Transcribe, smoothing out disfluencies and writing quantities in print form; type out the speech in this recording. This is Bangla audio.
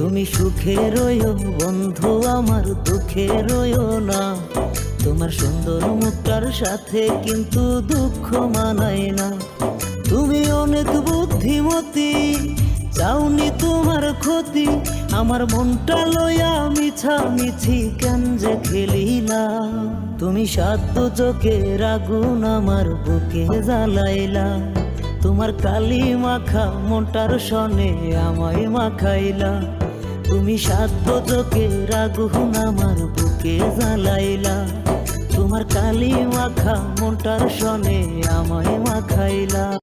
তুমি সুখে রইও বন্ধু, আমার দুঃখে রইও না। তোমার সুন্দর মুখটার সাথে কিন্তু দুঃখ মানায় না। তুমি অনেক বুদ্ধিমতী, চাওনি তোমার ক্ষতি। আমার মনটা লইয়া মিছামিছি কেন যে খেলিলা। তুমি সাত চোখের আগুন আমার বুকে জ্বালাইলা। তোমার কালি মাখা মনটার সনে আমায় মাখাইলা। তুমি সাত চোখের আগুন আমার বুকে জ্বালাইলা। তোমার কালি মাখা মনটার সনে আমায় মাখাইলা।